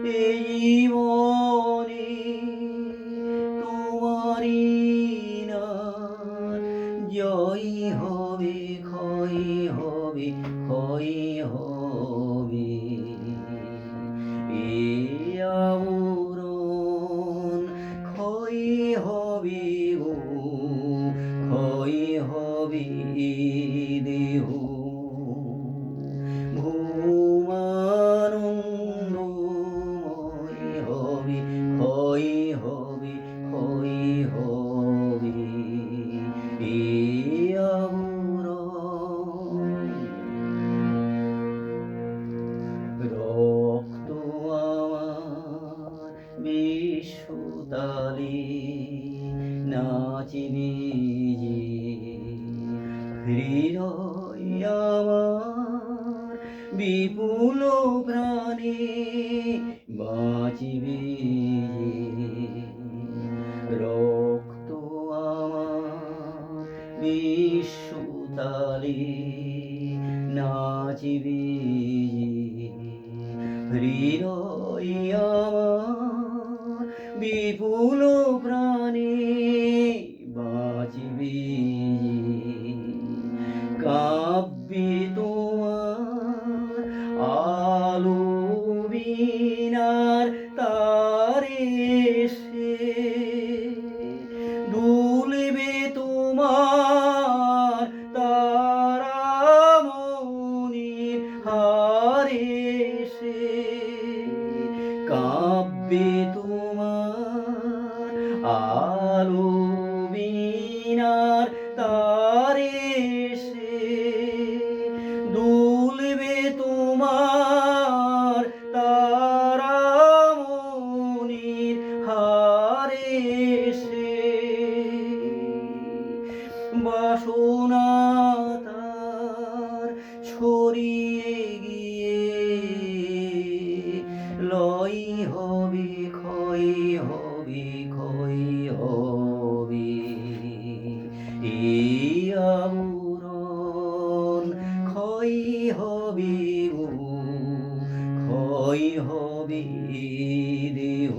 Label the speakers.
Speaker 1: এই জীবনে তোমারই নাম জয়ী হবে ক্ষয়ী হবে ক্ষয়ী হবে এই আবরণ ক্ষয়ী হবে গো ক্ষয়ী হবে দেহ ভূমানন্দময় হবে ক্ষয়ী হবে ক্ষয়ী হবে এই আবরণ রক্ত আমার বিশ্বতালে নাচিবে যে হৃদয় আমার বিপুল প্রাণে বাঁচিবে যে রক্ত আমার বিশ্বতালে নাচিবে হৃদয় আমার বিপুল প্রাণে বাঁচিবে কাব্যে তোমার আলো বীণার তারে সে দুলবে তোমার তারামণির হারে সে কাব্যে তোমার আলো বীণার তারে সে দুলবে তোমার তারামণির হারে সে বাসনা তার ছড়িয়ে গিয়ে লয় হবে ক্ষয় হবে ক্ষয় হবে এই আবরণ ক্ষয় হবে গো ক্ষয় হবে দেহ